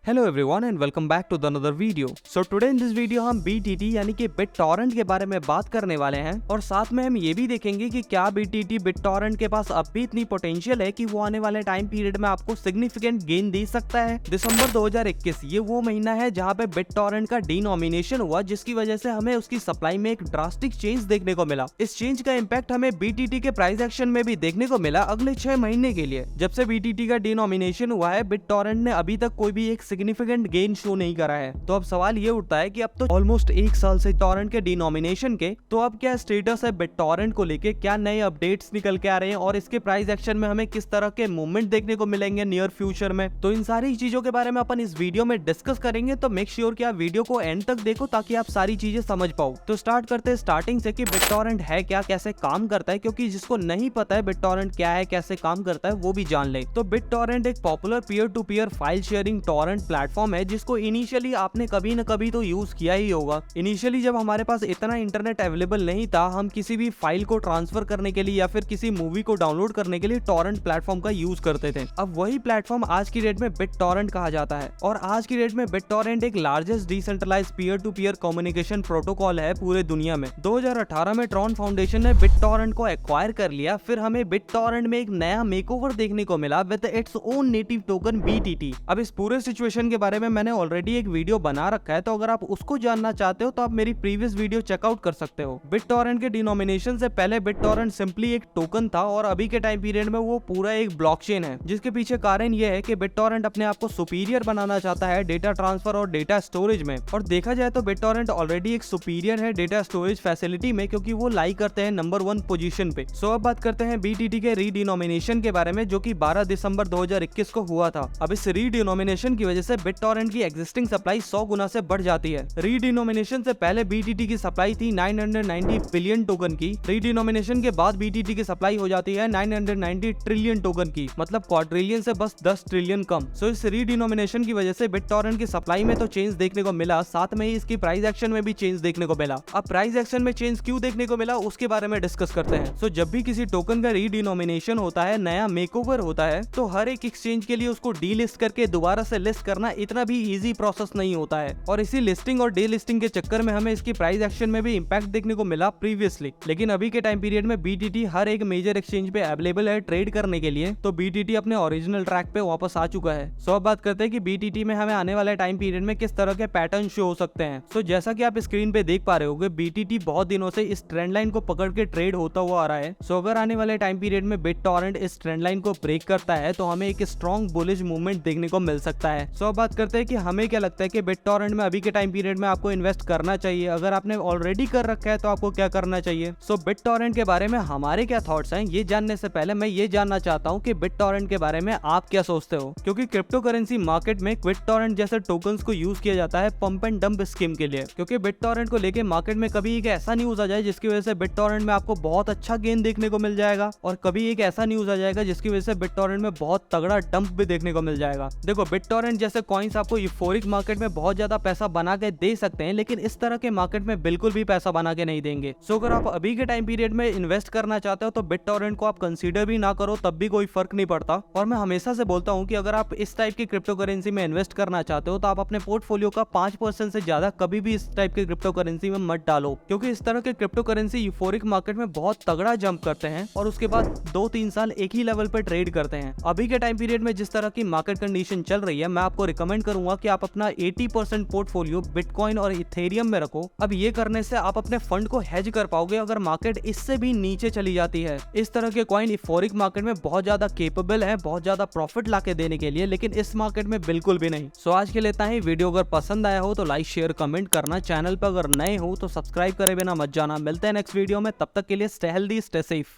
Hello everyone and welcome back to the another video. So today in this video हम BTT यानी कि BitTorrent के बारे में बात करने वाले हैं और साथ में हम ये भी देखेंगे कि क्या BTT BitTorrent के पास अब भी इतनी पोटेंशियल है कि वो आने वाले टाइम पीरियड में आपको सिग्निफिकेंट गेन दे सकता है। दिसंबर 2021 ये वो महीना है जहाँ पे BitTorrent का डिनोमिनेशन हुआ, जिसकी वजह से हमें उसकी सप्लाई में एक ड्रास्टिक चेंज देखने को मिला। इस चेंज का इम्पैक्ट हमें BTT के प्राइस एक्शन में भी देखने को मिला अगले 6 महीने के लिए। जब से BTT का डिनोमिनेशन हुआ है, BitTorrent ने अभी तक कोई भी एक सिग्निफिकेंट गेन शो नहीं करा है। तो अब सवाल ये उठता है कि अब तो ऑलमोस्ट 1 साल से टॉरेंट के डिनोमिनेशन के, तो अब क्या स्टेटस है BitTorrent को लेके, क्या नए अपडेट्स निकल के आ रहे हैं और इसके प्राइस एक्शन में हमें किस तरह के मूवमेंट देखने को मिलेंगे नियर फ्यूचर में। तो इन सारी चीजों के बारे में अपन इस वीडियो में डिस्कस करेंगे, तो मेक श्योर कि आप वीडियो को एंड तक देखो ताकि आप सारी चीजें समझ पाओ। तो स्टार्ट करते हैं स्टार्टिंग से कि BitTorrent है क्या, कैसे काम करता है, क्योंकि जिसको नहीं पता है BitTorrent क्या है, कैसे काम करता है, वो भी जान ले। तो BitTorrent एक popular peer to peer file sharing torrent platform है, जिसको इनिशियली आपने कभी न कभी तो यूज किया ही होगा। इनिशियली जब हमारे पास इतना इंटरनेट अवेलेबल नहीं था, हम किसी भी फाइल को ट्रांसफर करने के लिए या फिर किसी मूवी को डाउनलोड करने के लिए टॉरेंट प्लेटफॉर्म का यूज करते थे। अब वही प्लेटफॉर्म आज की डेट में BitTorrent कहा जाता है और आज की डेट में BitTorrent एक largest decentralized peer to peer communication protocol है पूरे दुनिया में। 2018 में ट्रॉन फाउंडेशन ने BitTorrent को एक्वायर कर लिया। फिर हमें BitTorrent में एक नया मेकओवर देखने को मिला with its own native token BTT। अब इस पूरे सिचुएशन के बारे में मैंने ऑलरेडी एक वीडियो बना रखा है, तो अगर आप उसको जानना चाहते हो तो आप मेरी प्रीवियस वीडियो चेकआउट कर सकते हो। BitTorrent के डिनोमिनेशन से पहले BitTorrent सिंपली एक टोकन था और अभी के टाइम पीरियड में वो पूरा एक ब्लॉकचेन है, जिसके पीछे कारण ये है कि BitTorrent अपने आप को सुपीरियर बनाना चाहता है डेटा ट्रांसफर और डेटा स्टोरेज में। और देखा जाए तो BitTorrent ऑलरेडी एक सुपीरियर है डेटा स्टोरेज फैसिलिटी में, क्योंकि वो लाई करते हैं नंबर 1 पोजीशन पे। सो अब बात करते हैं BTT के रीडिनोमिनेशन के बारे में, जो कि 12 दिसंबर 2021 को हुआ था। अब इस रीडिनोमिनेशन की वजह से BitTorrent की एग्जिस्टिंग सप्लाई 100 गुना से बढ़ जाती है। रीडिनोमिनेशन से पहले BTT की सप्लाई थी 990 बिलियन टोकन की। रीडिनोमिनेशन के बाद BTT की सप्लाई हो जाती है 990 ट्रिलियन टोकन की, मतलब क्वाड्रिलियन से बस 10 ट्रिलियन कम। सो इस रीडिनोमिनेशन की वजह से BitTorrent की सप्लाई में तो चेंज देखने को मिला, साथ में ही इसकी प्राइस एक्शन में भी चेंज देखने को मिला। अब प्राइस एक्शन में चेंज क्यों देखने को मिला उसके बारे में डिस्कस करते हैं। सो जब भी किसी टोकन का रीडिनोमिनेशन होता है, नया मेकओवर होता है, तो हर एक एक्सचेंज के लिए उसको डीलिस्ट करके दोबारा से लिस्ट करना इतना भी इजी प्रोसेस नहीं होता है और इसी लिस्टिंग और डीलिस्टिंग के चक्कर में हमें इसकी प्राइस एक्शन में भी इंपैक्ट देखने को मिला प्रीवियसली। लेकिन अभी के टाइम पीरियड में BTT हर एक मेजर एक्सचेंज पे अवेलेबल है ट्रेड करने के लिए, तो BTT अपने ओरिजिनल ट्रैक पे वापस आ चुका है। सो अब बात करते हैं कि BTT में हमें आने वाले टाइम पीरियड में किस तरह के पैटर्न शो हो सकते हैं। सो जैसा कि आप स्क्रीन पे देख पा रहे होंगे, BTT बहुत दिनों से इस ट्रेंड लाइन को पकड़ के ट्रेड होता हुआ आ रहा है। सो अगर आने वाले टाइम पीरियड में BitTorrent इस ट्रेंड लाइन को ब्रेक करता है तो हमें एक स्ट्रॉन्ग बुलिश मूवमेंट देखने को मिल सकता है। सो अब बात करते हैं कि हमें क्या लगता है कि BitTorrent में अभी के टाइम पीरियड में आपको इन्वेस्ट करना चाहिए। अगर आपने ऑलरेडी कर रखा है तो आपको क्या करना चाहिए। सो BitTorrent के बारे में हमारे क्या थॉट्स हैं, ये जानने से पहले मैं ये जानना चाहता हूँ कि BitTorrent के बारे में आप क्या सोचते हो, क्योंकि क्रिप्टो करेंसी मार्केट में BitTorrent जैसे टोकन्स को यूज किया जाता है पंप एंड डंप स्कीम के लिए। क्योंकि BitTorrent को लेके मार्केट में कभी एक ऐसा न्यूज आ जाए जिसकी वजह से BitTorrent में आपको बहुत अच्छा गेन देखने को मिल जाएगा, और कभी एक ऐसा न्यूज आ जाएगा जिसकी वजह से BitTorrent में बहुत तगड़ा डंप भी देखने को मिल जाएगा। देखो, BitTorrent जैसे कॉइन्स आपको यूफोरिक मार्केट में बहुत ज्यादा पैसा बना के दे सकते हैं, लेकिन इस तरह के मार्केट में बिल्कुल भी पैसा बना के नहीं देंगे। सो अगर आप अभी के टाइम पीरियड में इन्वेस्ट करना चाहते हो तो BitTorrent को आप कंसीडर भी ना करो, तब भी कोई फर्क नहीं पड़ता। और मैं हमेशा से बोलता हूँ कि अगर आप इस टाइप की क्रिप्टो करेंसी में इन्वेस्ट करना चाहते हो तो आप अपने पोर्टफोलियो का 5% से ज्यादा कभी भी इस टाइप के क्रिप्टो करेंसी में मत डालो, क्योंकि इस तरह के क्रिप्टो करेंसी यूफोरिक मार्केट में बहुत तगड़ा जंप करते हैं और उसके बाद 2-3 साल एक ही लेवल पर ट्रेड करते हैं। अभी के टाइम पीरियड में जिस तरह की मार्केट कंडीशन चल रही है, मैं आपको रिकमेंड करूंगा कि आप अपना 80% पोर्टफोलियो बिटकॉइन और इथेरियम में रखो। अब ये करने से आप अपने फंड को हेज कर पाओगे अगर मार्केट इससे भी नीचे चली जाती है। इस तरह के कॉइन यूफोरिक मार्केट में बहुत ज्यादा केपेबल है, बहुत ज्यादा प्रॉफिट लाके देने के लिए, लेकिन इस मार्केट में बिल्कुल भी नहीं। सो आज के लिए इतना ही। वीडियो अगर पसंद आया हो तो लाइक शेयर कमेंट करना, चैनल पर अगर नए हो तो सब्सक्राइब करे बिना मत जाना। मिलते हैं नेक्स्ट वीडियो में, तब तक के लिए स्टे हेल्दी स्टे सेफ।